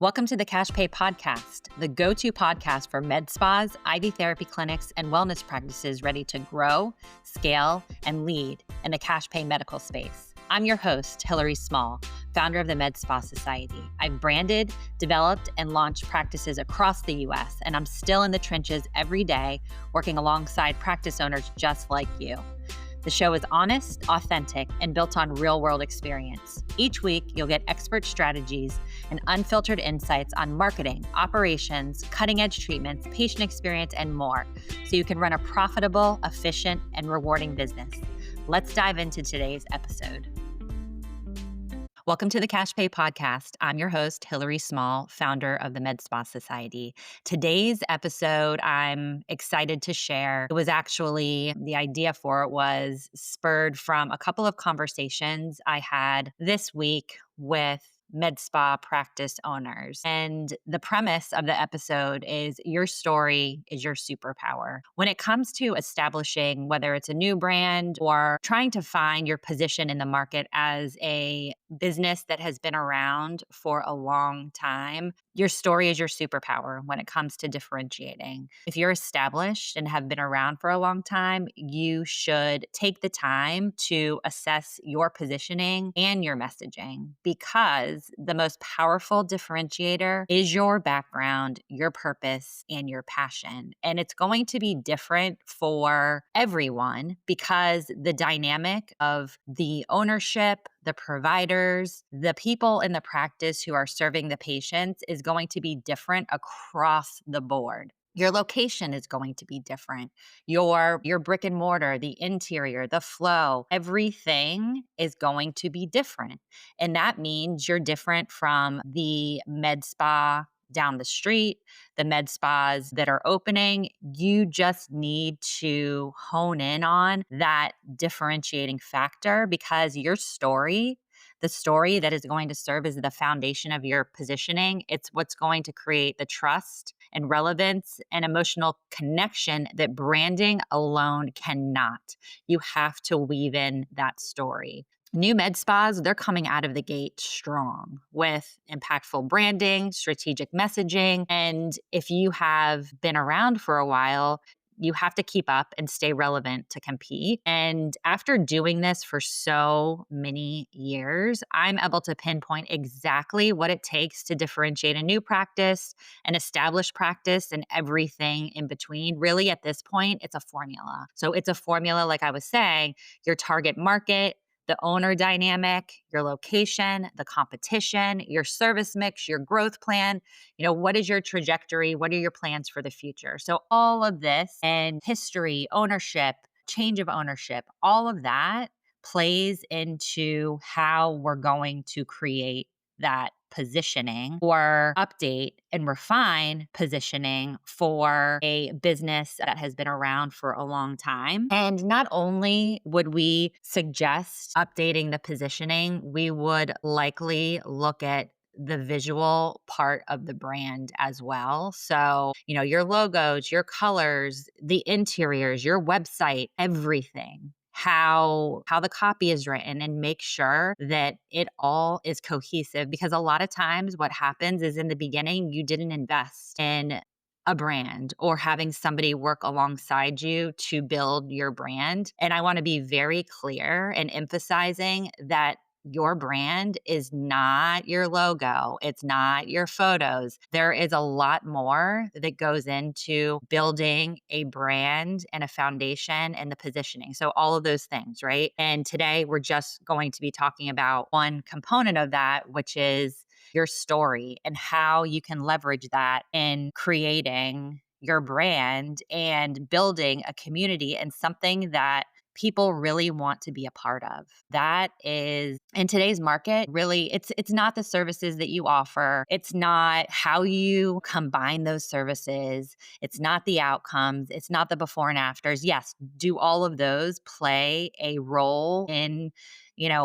Welcome to the Cash Pay Podcast, the go-to podcast for med spas, IV therapy clinics, and wellness practices ready to grow, scale, and lead in the cash pay medical space. I'm your host, Hilary Small, founder of the Medspa Society. I've branded, developed, and launched practices across the U.S., and I'm still in the trenches every day working alongside practice owners just like you. The show is honest, authentic, and built on real-world experience. Each week, you'll get expert strategies and unfiltered insights on marketing, operations, cutting-edge treatments, patient experience, and more, so you can run a profitable, efficient, and rewarding business. Let's dive into today's episode. Welcome to the Cash Pay Podcast. I'm your host, Hilary Small, founder of the Medspa Society. Today's episode, I'm excited to share. It was actually, the idea for it was spurred from a couple of conversations I had this week with Medspa practice owners. And the premise of the episode is your story is your superpower. When it comes to establishing, whether it's a new brand or trying to find your position in the market as a business that has been around for a long time, your story is your superpower when it comes to differentiating. If you're established and have been around for a long time, you should take the time to assess your positioning and your messaging, because the most powerful differentiator is your background, your purpose, and your passion. And it's going to be different for everyone because the dynamic of the ownership, the providers, the people in the practice who are serving the patients is going to be different across the board. Your location is going to be different. Your brick and mortar, the interior, the flow, everything is going to be different. And that means you're different from the med spa down the street, the med spas that are opening. You just need to hone in on that differentiating factor, because your story, the story that is going to serve as the foundation of your positioning, it's what's going to create the trust and relevance and emotional connection that branding alone cannot. You have to weave in that story. New med spas, they're coming out of the gate strong with impactful branding, strategic messaging. And if you have been around for a while, you have to keep up and stay relevant to compete. And after doing this for so many years, I'm able to pinpoint exactly what it takes to differentiate a new practice, an established practice, and everything in between. Really, at this point, it's a formula. So it's a formula, like I was saying, your target market, the owner dynamic, your location, the competition, your service mix, your growth plan. What is your trajectory? What are your plans for the future? So all of this and history, ownership, change of ownership, all of that plays into how we're going to create that positioning or update and refine positioning for a business that has been around for a long time. And not only would we suggest updating the positioning, we would likely look at the visual part of the brand as well. So, your logos, your colors, the interiors, your website, everything. How the copy is written, and make sure that it all is cohesive, because a lot of times what happens is in the beginning, you didn't invest in a brand or having somebody work alongside you to build your brand. And I want to be very clear and emphasizing that your brand is not your logo. It's not your photos. There is a lot more that goes into building a brand and a foundation and the positioning. So all of those things, right? And today we're just going to be talking about one component of that, which is your story and how you can leverage that in creating your brand and building a community and something that people really want to be a part of. That is, in today's market, really, it's not the services that you offer. It's not how you combine those services. It's not the outcomes. It's not the before and afters. Yes, do all of those play a role in,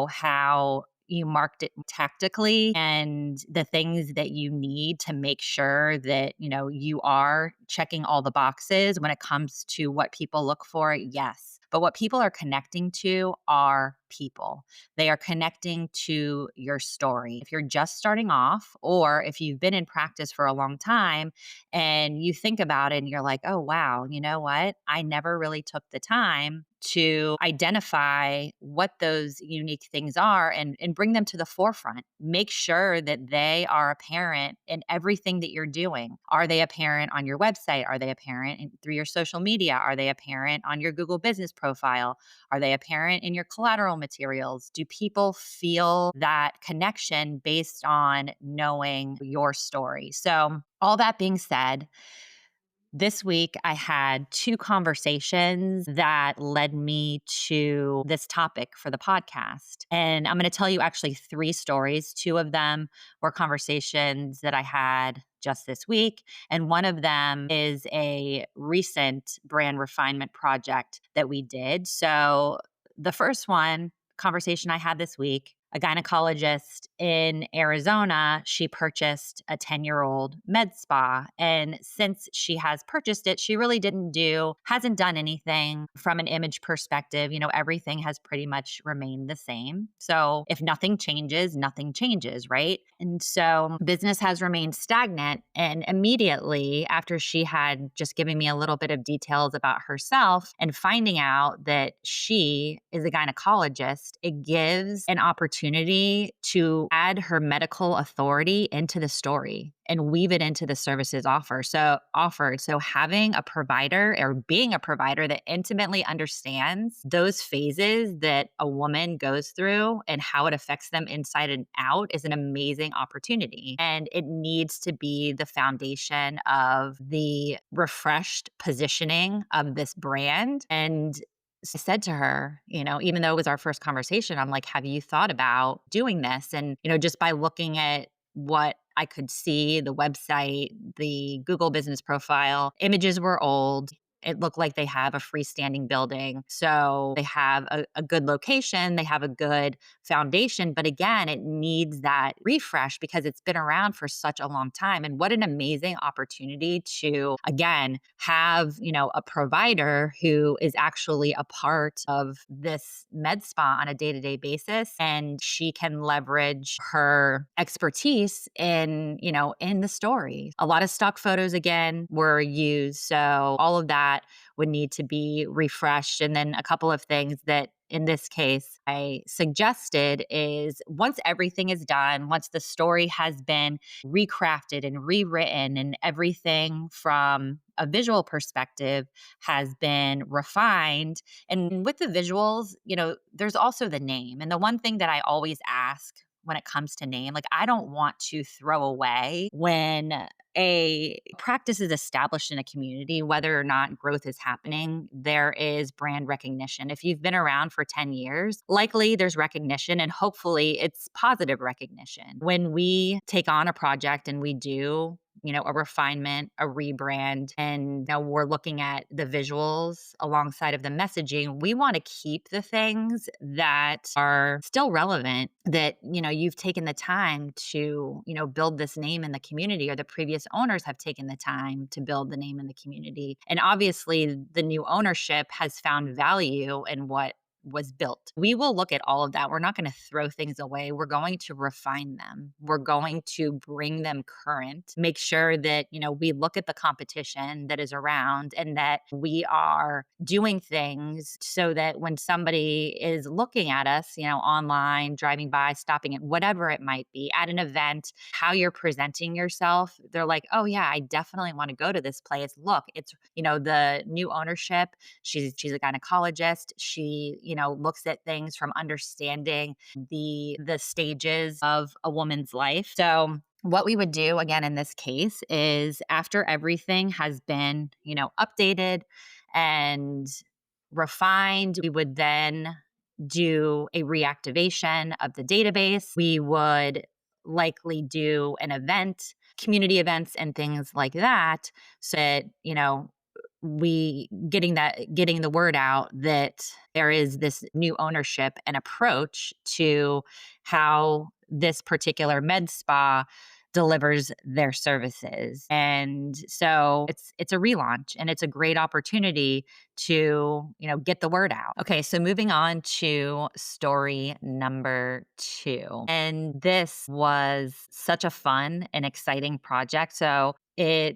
how you market it tactically and the things that you need to make sure that, you are checking all the boxes when it comes to what people look for. Yes. But what people are connecting to are people. They are connecting to your story. If you're just starting off, or if you've been in practice for a long time and you think about it and you're like, oh, wow, you know what? I never really took the time to identify what those unique things are and bring them to the forefront. Make sure that they are apparent in everything that you're doing. Are they apparent on your website? Are they apparent through your social media? Are they apparent on your Google business profile? Are they apparent in your collateral materials? Do people feel that connection based on knowing your story? So, all that being said, this week, I had two conversations that led me to this topic for the podcast. And I'm going to tell you actually three stories. Two of them were conversations that I had just this week. And one of them is a recent brand refinement project that we did. So the first one, conversation I had this week, a gynecologist in Arizona, she purchased a 10-year-old Medspa. And since she has purchased it, she really hasn't done anything from an image perspective. Everything has pretty much remained the same. So if nothing changes, nothing changes, right? And so business has remained stagnant. And immediately after she had just given me a little bit of details about herself and finding out that she is a gynecologist, it gives an opportunity to add her medical authority into the story and weave it into the services offered. So having a provider or being a provider that intimately understands those phases that a woman goes through and how it affects them inside and out is an amazing opportunity. And it needs to be the foundation of the refreshed positioning of this brand. And I said to her, even though it was our first conversation, I'm like, have you thought about doing this? And, just by looking at what I could see, the website, the Google business profile, images were old. It looked like they have a freestanding building. So they have a good location, they have a good foundation. But again, it needs that refresh because it's been around for such a long time. And what an amazing opportunity to, again, have, a provider who is actually a part of this med spa on a day-to-day basis. And she can leverage her expertise in the story. A lot of stock photos, again, were used. So all of that would need to be refreshed. And then a couple of things that in this case I suggested is once everything is done, once the story has been recrafted and rewritten and everything from a visual perspective has been refined. And with the visuals, there's also the name. And the one thing that I always ask when it comes to name, like I don't want to throw away when a practice is established in a community, whether or not growth is happening, there is brand recognition. If you've been around for 10 years, likely there's recognition and hopefully it's positive recognition. When we take on a project and we do a refinement, a rebrand, and we're looking at the visuals alongside of the messaging, we want to keep the things that are still relevant, that, you've taken the time to, build this name in the community, or the previous owners have taken the time to build the name in the community. And obviously the new ownership has found value in what was built. We will look at all of that. We're not going to throw things away. We're going to refine them. We're going to bring them current, make sure that, we look at the competition that is around and that we are doing things so that when somebody is looking at us, online, driving by, stopping at whatever it might be, at an event, how you're presenting yourself, they're like, oh yeah, I definitely want to go to this place. Look, it's, the new ownership. She's a gynecologist. She, looks at things from understanding the stages of a woman's life. So what we would do again in this case is after everything has been, updated and refined, we would then do a reactivation of the database. We would likely do an event, community events and things like that, so that, we getting the word out that there is this new ownership and approach to how this particular med spa delivers their services. And so it's a relaunch and it's a great opportunity to, get the word out. Okay, so moving on to story number 2. And this was such a fun and exciting project. So a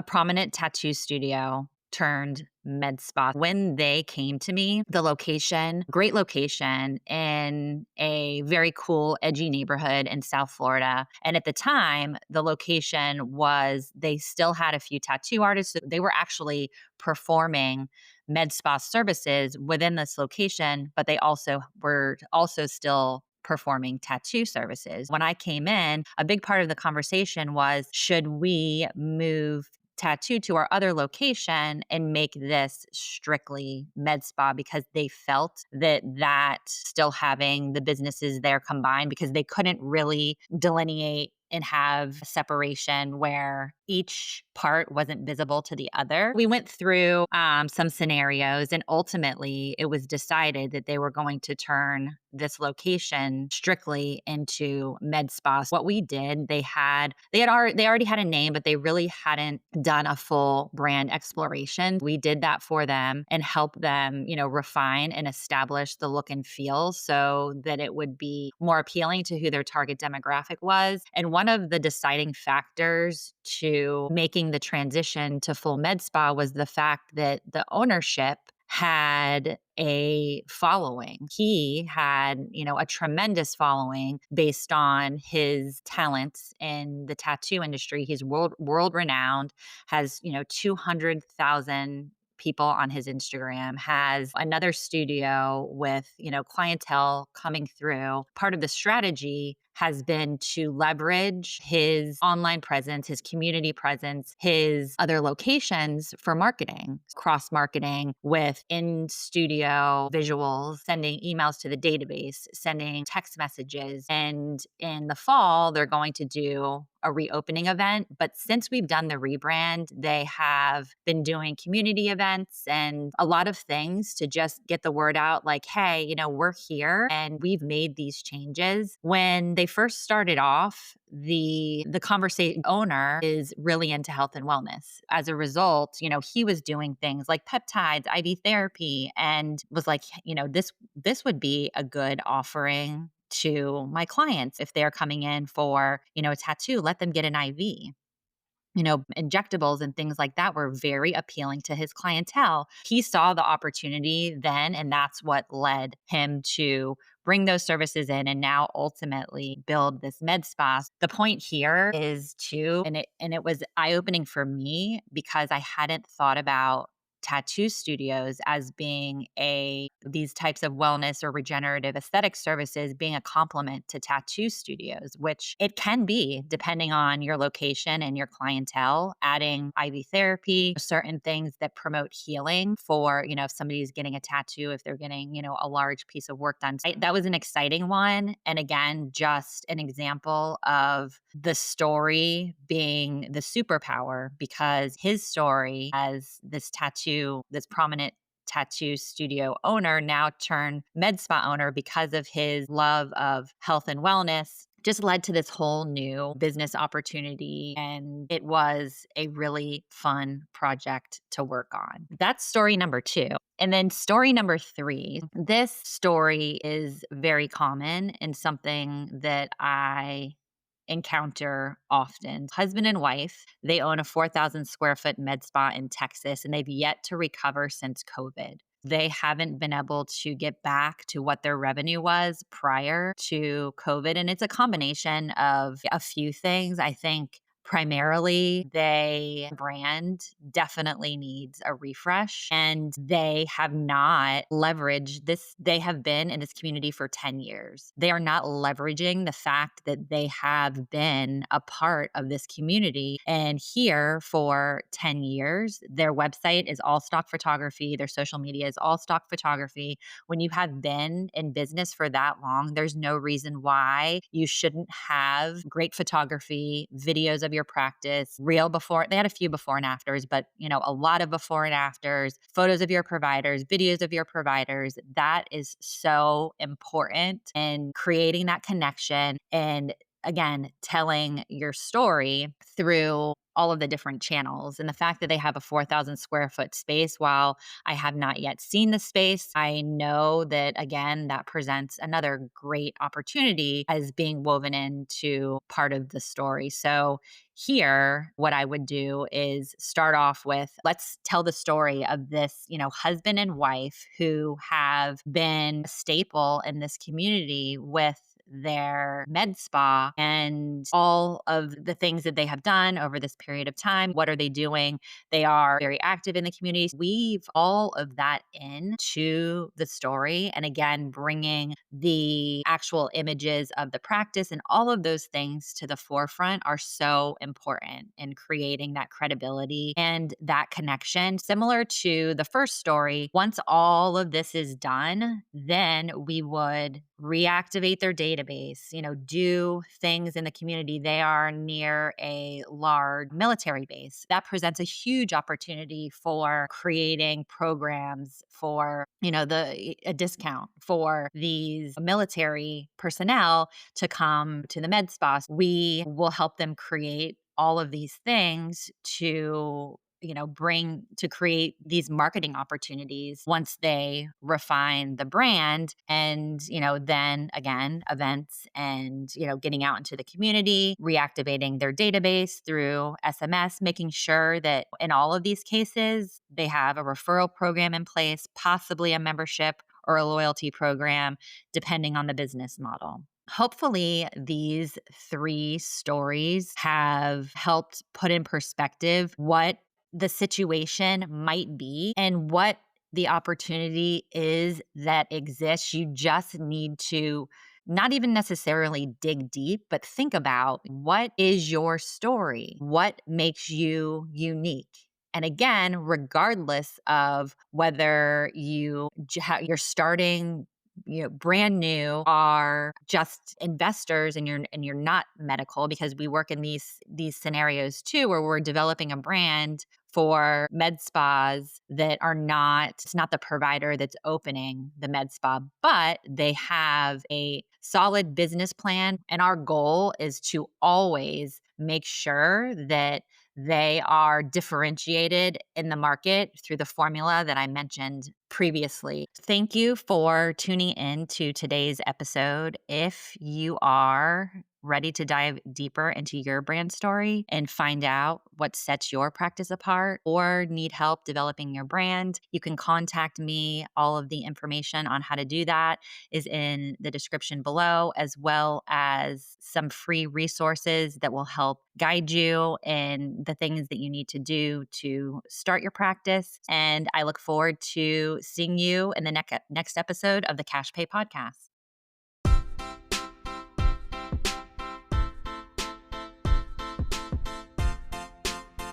prominent tattoo studio turned Medspa. When they came to me, the location, great location in a very cool, edgy neighborhood in South Florida. And at the time, the location was, they still had a few tattoo artists. So they were actually performing med spa services within this location, but they also were still performing tattoo services. When I came in, a big part of the conversation was, should we move tattoo to our other location and make this strictly med spa, because they felt that still having the businesses there combined, because they couldn't really delineate and have separation where each part wasn't visible to the other. We went through some scenarios, and ultimately it was decided that they were going to turn this location strictly into med spas. What we did, they already had a name, but they really hadn't done a full brand exploration. We did that for them and help them, refine and establish the look and feel so that it would be more appealing to who their target demographic was. And one of the deciding factors to making the transition to full med spa was the fact that the ownership had a following. He had, a tremendous following based on his talents in the tattoo industry. He's world renowned, has, 200,000 people on his Instagram, has another studio with, clientele coming through. Part of the strategy has been to leverage his online presence, his community presence, his other locations for marketing, cross marketing with in studio visuals, sending emails to the database, sending text messages. And in the fall, they're going to do a reopening event. But since we've done the rebrand, they have been doing community events and a lot of things to just get the word out, like, hey, we're here and we've made these changes. When they first started off, the conversation owner is really into health and wellness. As a result, he was doing things like peptides, IV therapy, and was like, this would be a good offering to my clients. If they're coming in for, a tattoo, let them get an IV. Injectables and things like that were very appealing to his clientele. He saw the opportunity then, and that's what led him to bring those services in and now ultimately build this med spa. The point here is and it was eye-opening for me because I hadn't thought about tattoo studios as being these types of wellness or regenerative aesthetic services being a complement to tattoo studios, which it can be depending on your location and your clientele, adding IV therapy, certain things that promote healing for, if somebody's getting a tattoo, if they're getting, a large piece of work done. That was an exciting one. And again, just an example of the story being the superpower, because his story as this prominent tattoo studio owner now turned med spa owner because of his love of health and wellness, just led to this whole new business opportunity. And it was a really fun project to work on. That's story number 2. And then story number 3, this story is very common and something that I encounter often. Husband and wife, they own a 4,000 square foot med spa in Texas, and they've yet to recover since COVID. They haven't been able to get back to what their revenue was prior to COVID. And it's a combination of a few things. I think primarily, brand definitely needs a refresh, and they have not leveraged this. They have been in this community for 10 years. They are not leveraging the fact that they have been a part of this community and here for 10 years. Their website is all stock photography. Their social media is all stock photography. When you have been in business for that long, there's no reason why you shouldn't have great photography, videos of your practice, they had a few before and afters, but a lot of before and afters, photos of your providers, videos of your providers. That is so important in creating that connection and again, telling your story through all of the different channels. And the fact that they have a 4,000 square foot space, while I have not yet seen the space, I know that, again, that presents another great opportunity as being woven into part of the story. So here, what I would do is start off with, let's tell the story of this, husband and wife who have been a staple in this community with their med spa and all of the things that they have done over this period of time. What are they doing? They are very active in the community. Weave all of that into the story. And again, bringing the actual images of the practice and all of those things to the forefront are so important in creating that credibility and that connection. Similar to the first story, once all of this is done, then we would reactivate their database, do things in the community. They are near a large military base. That presents a huge opportunity for creating programs for, a discount for these military personnel to come to the med spa. We will help them create all of these things to bring to create these marketing opportunities once they refine the brand. And, then again, events and, getting out into the community, reactivating their database through SMS, making sure that in all of these cases, they have a referral program in place, possibly a membership or a loyalty program, depending on the business model. Hopefully, these 3 stories have helped put in perspective what the situation might be and what the opportunity is that exists. You just need to not even necessarily dig deep, but think about, what is your story? What makes you unique? And again, regardless of whether you're starting, brand new, are just investors and you're not medical, because we work in these scenarios too, where we're developing a brand for med spas that are not, it's not the provider that's opening the med spa, but they have a solid business plan. And our goal is to always make sure that they are differentiated in the market through the formula that I mentioned previously. Thank you for tuning in to today's episode. If you are ready to dive deeper into your brand story and find out what sets your practice apart, or need help developing your brand, you can contact me. All of the information on how to do that is in the description below, as well as some free resources that will help guide you in the things that you need to do to start your practice. And I look forward to seeing you in the next episode of the Cash Pay Podcast.